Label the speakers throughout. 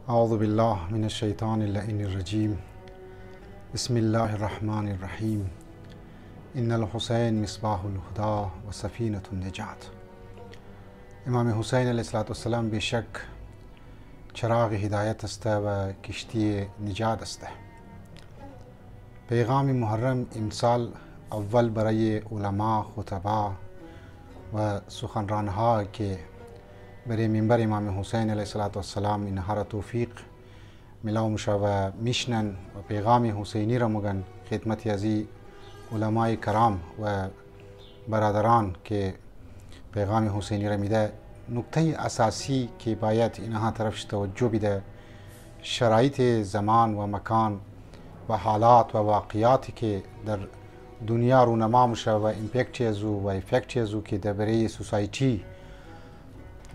Speaker 1: اعوذ بالله من الشیطان اللعین الرجیم. بسم الله الرحمن الرحیم. ان الحسین مصباح الهدی و سفینة النجات. امام حسین علیه السلام بیشک چراغ هدایت است و کشتی نجات است. پیغام محرم امسال اول برای علما، خطبا و سخنرانها که برای منبر امام حسین علیه السلام اینها را توفیق ملاو میشه و میشنن و پیغام حسینی را مگن خدمت از علمای کرام و برادران که پیغام حسینی را میده. نکته اساسی که باید اینها طرفش توجه بده، شرایط زمان و مکان و حالات و واقعیاتی که در دنیا رونما میشه و امپکت ازو و افکت ازو که در برای سوسایتی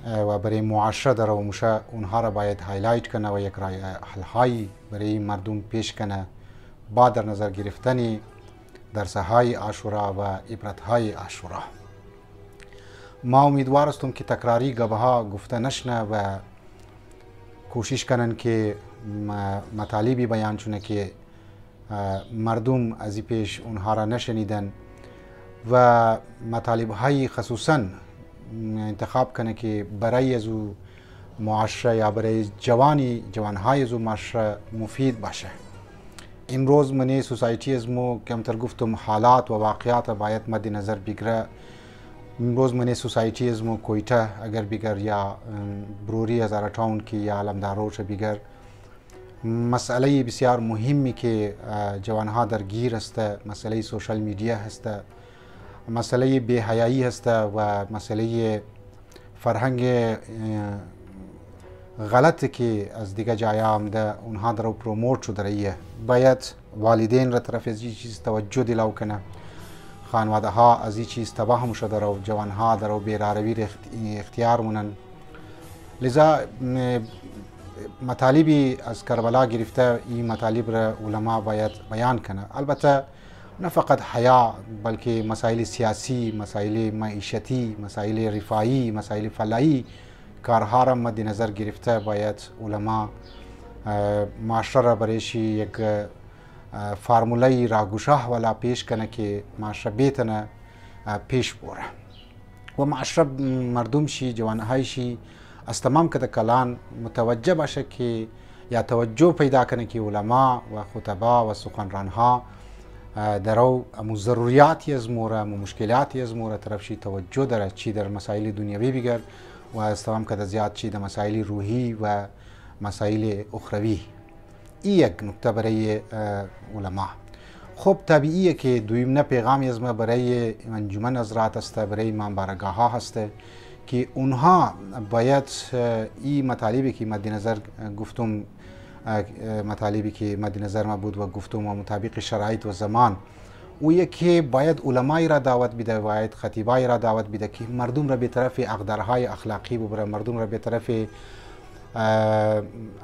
Speaker 1: و برای معاشره در میشه، اونها را باید هایلایت کنه و یک رای حل‌هایی برای مردم پیش کنه با در نظر گرفتن درس‌های عاشورا و عبرت‌های عاشورا. ما امیدوار هستم که تکراری گبه‌ها گفته نشنه و کوشش کنن که مطالبی بیان چونه که مردم از پیش اونها را نشنیدن و مطالب‌های خصوصاً انتخاب کنه که برای ازو معاشره یا برای جوانهای ازو معاشره مفید باشه. امروز منی سوسایتی ازمو کمتر گفتم حالات و واقعیات باید مد نظر بگیره. امروز منی سوسایتی ازمو کویته اگر بگر یا بروری هزار تاون کی یا علمدار روش بگر، مسئله بسیار مهمی که جوانها درگیر است مسئله سوشال میدیا هست، مسئله بی‌حیایی هست و مسئله فرهنگ غلطی که از دیگه جایا آمده اونها در پروموت شده رایه. باید والدین را طرف از این چیز توجه دلاو کنه، خانواده ها از این چیز تفاهم شده و جوانها در بی‌راروی اختیار مونن. لذا مطالبی از کربلا گرفته این مطالب را علما باید بیان کنه. البته نه فقط حیا بلکه مسائل سیاسی، مسائل معیشتی، مسائل رفاهی، مسائل فلاحی کارها را مد نظر گرفته باید علما معاشره را برایش یک فرمولای راگوشه والا پیش کنه که معاشره بیتنه پیش بره و معاشره مردم شی، جوانهای شی از تمام کده کلان متوجه باشه که یا توجه پیدا کنه که علما و خطبا و سخنرانها درو امو ضروریاتی از موره، امو مشکلاتی از موره طرفشی توجه داره، چی در مسائل دنیوی بگر و از تمام کده زیاد چی در مسائل روحی و مسائل اخروی. این یک نکته برای علما. خب طبیعیه که دویم نه پیغامی از ما برای انجمن حضرات است، برای امام بارگاه ها هست که اونها باید این مطالبی که مد نظر گفتم، مطالبی که مد نظر ما بود و گفتم و مطابق شرایط و زمان، او یکی باید علمای را دعوت بده، باید خطیبای را دعوت بده که مردم را به طرف اقدارهای اخلاقی ببره، مردم را به طرف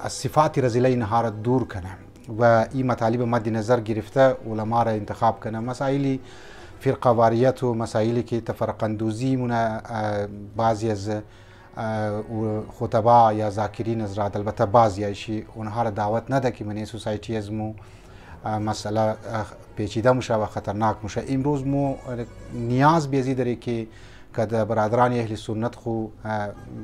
Speaker 1: از صفات رذیله اینها را دور کنه و این مطالب مد نظر گرفته علما را انتخاب کنه. مسائل فرقواریت و مسائلی که تفرق اندوزی مونه بعضی از خطبا یا ذاکرین حضرات، البته بعضی ایشی اونها را دعوت نده که منی سوسایتی از مو مسئله پیچیده میشه و خطرناک میشه. امروز مو نیاز بیزی داره که برادران اهل سنت خو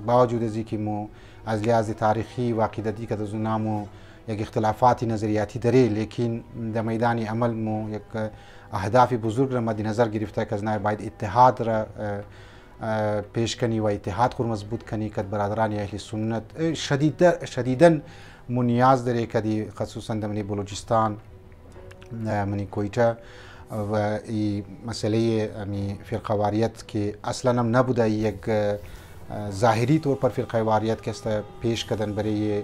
Speaker 1: باوجود از اینکه مو از لحاظ تاریخی و عقیدتی که از نامو یک اختلافات نظریاتی داره، لیکن در میدان عمل مو یک اهداف بزرگ را مد نظر گرفته که از نای باید اتحاد را پیش کنی و اتحاد خود مضبوط کنی که برادران اهل سنت شدیداً مو نیاز داره که خصوصا در منی بلوچستان، منی کویته و این مسئله فرقواریت که اصلا هم نبوده یک ظاهری طور پر فرقواریت که است پیش کردن برای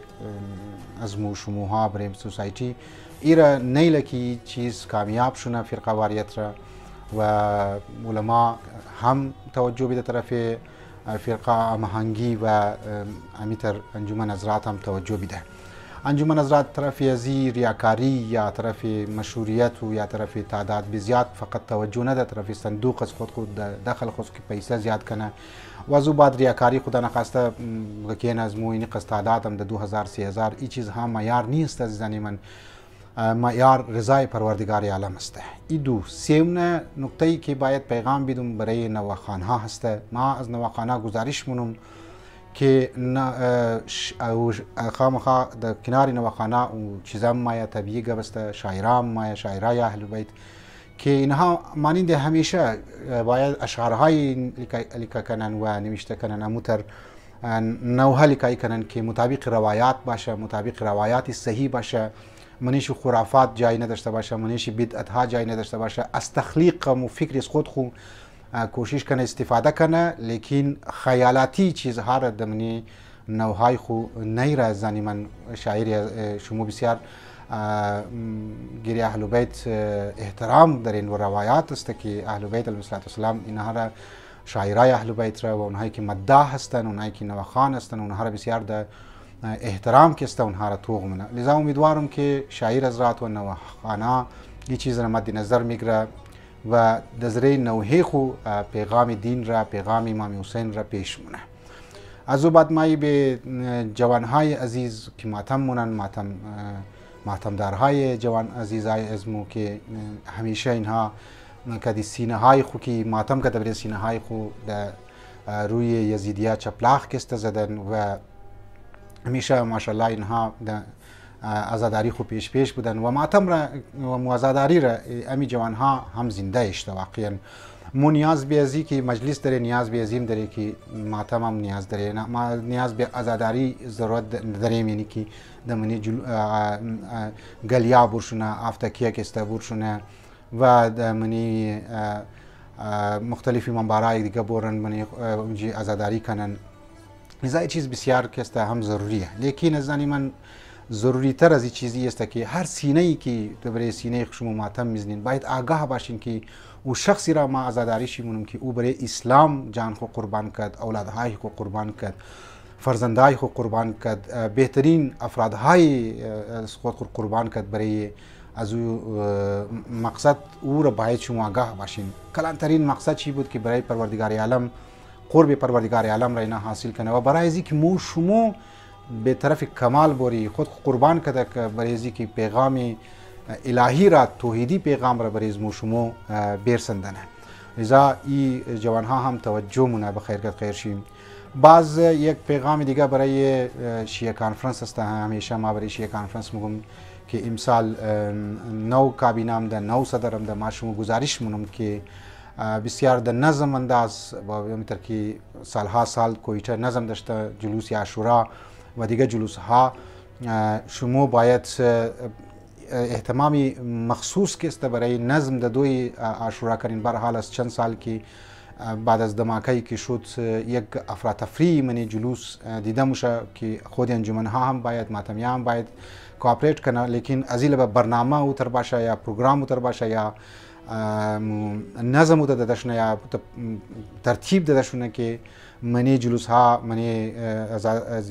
Speaker 1: ازمو شموها برای سوسایتی ایرا نیله که چیز کامیاب شونه فرقواریت را و علما هم توجه به طرف فرقه مهنگی و امیتر انجمن حضرات هم توجه بده. انجمن حضرات طرف ازی ریاکاری یا طرف مشروعیت و یا طرف تعداد بزیاد فقط توجه نه ده، طرف صندوق از خود دخل خود که پیسه زیاد کنه و از او بعد ریاکاری خدا نخواسته که از مو این قصد تعداد هم ده 2000 3000 این چیز هم معیار نیست عزیزان من. معیار رضای پروردگار عالم است. این دو سوم نکته ای که باید پیغام بدم برای نواخوان ها هست. ما از نواخوان ها گزارش منم که خامخا در کنار نواخوان ها چیزام مایا طبیعی گبسته، شاعرام مایا شاعرای اهل بیت که اینها مانند همیشه باید اشعارهای لیکه کنن و نوشته کنن اموتر نوها لیکه کنن که مطابق روایات باشه، مطابق روایات صحیح باشه، منیش خرافات جای نداشته باشه، منیش بدعت ها جای نداشته باشه. از تخلیق و فکر از خود خو کوشش کنه استفاده کنه، لیکن خیالاتی چیزها را دمنی نوهای خو نیره. زنی من شاعر شما بسیار گیری اهل بیت احترام دارین و روایات است که اهل بیت علیهم السلام اینها را شاعرای اهل بیت را و اونهایی که مداح هستن، اونهایی که نواخوان هستن، اونها را بسیار ده احترام که است اونها را توغ منه. لذا امیدوارم که شاعر حضرات و نواخوانا این چیز را مد نظر میگیره و دزره نوحه خو پیغام دین را، پیغام امام حسین را پیش مونه. از او بعد مایی به جوانهای عزیز که ماتم مونن، ماتمدارهای جوان عزیزای ازمو که همیشه اینها کدی سینه های خو که ماتم کده بری سینه های خو در روی یزیدیا چپلاخ کسته زدن و همیشه ماشاءالله اینها آزاداری خو پیش بودن و ماتم را و آزاداری را امی جوان ها هم زنده اشت. واقعا مو نیاز به ازی که مجلس داره، نیاز به ازیم داره که ماتم هم نیاز داره، ما نیاز به آزاداری ضرورت داریم، یعنی که دمنی گلیا برشونه افتکیه کسته برشونه و دمنی مختلفی منبرای دیگه برن منی اونجی آزاداری کنن. لذا چیز بسیار کسته هم ضروریه، لیکن از من ضروری تر از این چیزی است که هر سینه ای که برای سینه شما ماتم میزنین باید آگاه باشین که او شخصی را ما آزاداری شیمونم که او برای اسلام جان خو قربان کرد، اولادهای خو قربان کرد، فرزندای خو قربان کرد، بهترین افرادهای خود قربان کرد برای از او مقصد او را باید شما آگاه باشین. کلانترین مقصد چی بود که برای پروردگار عالم قرب پروردگار عالم را اینا حاصل کنه و برای ازی که مو شما به طرف کمال بوری خود قربان کرده که برای ازی که پیغام الهی را توحیدی پیغام را برای مو شما بیرسندنه. لذا این جوان ها هم توجه مونه بخیر خیر شیم. باز یک پیغام دیگه برای شیعه کانفرنس است. همیشه ما برای شیعه کانفرنس میگم که امسال نو کابینام ده، نو صدرم ده، ما شما گزارش مونم که بسیار در نظم انداز با میتر که سالها سال کویته نظم داشته، جلوس عاشورا و دیگه جلوس ها شما باید اهتمامی مخصوص که است برای نظم د دوی عاشورا کردن. بر حال از چند سال که بعد از دماکایی که شد یک افراتفری منی جلوس دیده میشه که خود انجمن ها هم باید، ماتمیان هم باید کوآپریت کنه، لیکن ازیل به برنامه او تر باشه یا پروگرام او تر باشه یا نظم او دادشونه یا ترتیب دادشونه که منی جلوس ها منی از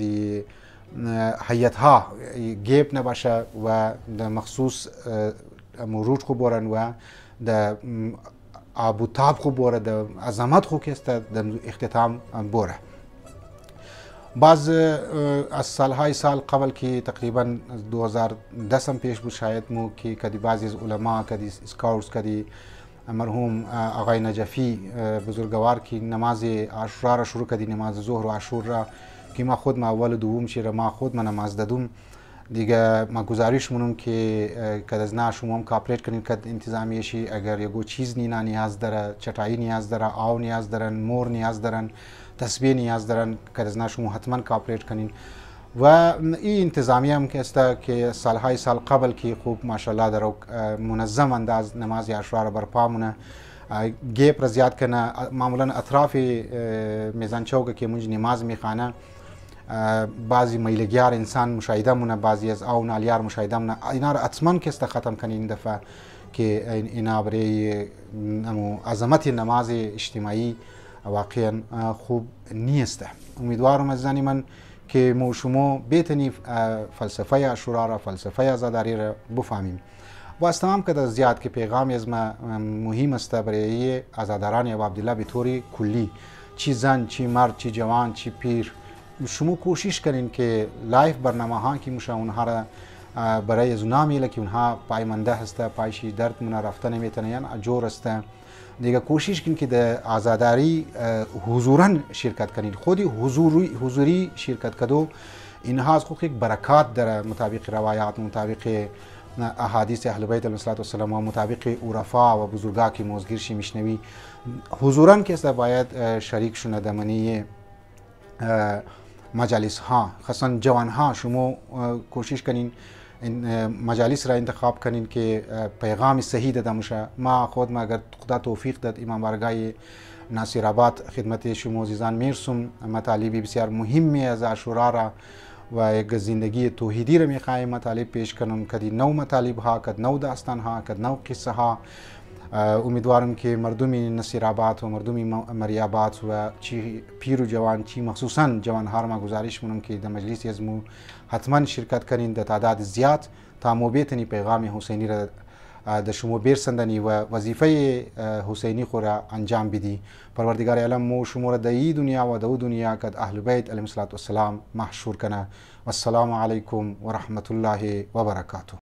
Speaker 1: هیئت ها گیپ نباشه و در مخصوص روت خو برن و در آبوتاب خو بره، در عظمت خو که است در اختتام بره. بعض از سالهای سال قبل که تقریبا 2010 پیش بود شاید مو که کدی بعضی از علما، کدی اسکاوتس، کدی مرحوم آقای نجفی بزرگوار که نماز عاشورا را شروع کردی، نماز ظهر و عاشور را که ما خود ما اول دوم چیره ما خود ما نماز دادم دیگه. ما گزارش مونم که کد از نه شما هم کاپریت کنین کد انتظامی شی، اگر یگو چیز نینا نیاز داره، چټایی نیاز داره، آو نیاز دارن، مور نیاز دارن، تسبیح نیاز دارن، کد از نه شما حتما کاپریت کنین. و این انتظامی هم که است که سالهای سال قبل که خوب ماشاءالله در منظم انداز نماز عاشورا را برپا مونه، گیپ را زیاد کنه. معمولا اطراف میزان چوک که منج نماز میخانه بعضی میلگیار انسان مشاهده مونه، بعضی از آو نالیار مشاهده مونه، اینا را حتما که است ختم کنی این دفعه که اینا برای عظمت نماز اجتماعی واقعا خوب نیست. امیدوارم از من که ما شما بتونی فلسفه عاشورا را، فلسفه عزاداری را بفهمیم. و از تمام قدر زیاد که پیغامی از ما مهم است برای عزاداران ابا عبدالله به طور کلی، چی زن، چی مرد، چی جوان، چی پیر، شما کوشش کنین که لایف برنامه ها که میشه اونها را برای از اونها میله که اونها پایمانده هسته، پایشی درد مونه رفته نمیتونه، یعنی اجور است. دیگه کوشش کنین که در عزاداری حضورا شرکت کنین، خودی حضوری شرکت کدو اینها از خود یک برکات در مطابق روایات، مطابق احادیث اهل بیت علیهم السلام و مطابق عرفا و بزرگا که موزگیرشی میشنوی حضورا که است باید شریک شونه در منی مجالس ها، خاصا جوان ها. شما کوشش کنین این مجالس را انتخاب کنین که پیغام صحیح داده میشه. ما خود ما اگر خدا توفیق داد امام بارگاه ناصر آباد خدمت شما عزیزان میرسم، مطالب بسیار مهمی از عاشورا را و یک زندگی توحیدی را میخوایم مطالب پیش کنم، کدی نو مطالب ها، کد نو داستان ها، کد نو قصه ها. امیدوارم که مردم نصیر آباد و مردم مری آباد و چی پیر و جوان، چی مخصوصا جوان ها را ما گزارش منم که در مجلس از مو حتما شرکت کنین در تعداد زیاد تا مو بتونی پیغام حسینی را در شما برسندنی و وظیفه حسینی خود را انجام بدی. پروردگار عالم مو شما را در این دنیا و در او دنیا که اهل بیت علیهم السلام محشور کنه. والسلام علیکم و رحمت الله و برکاته.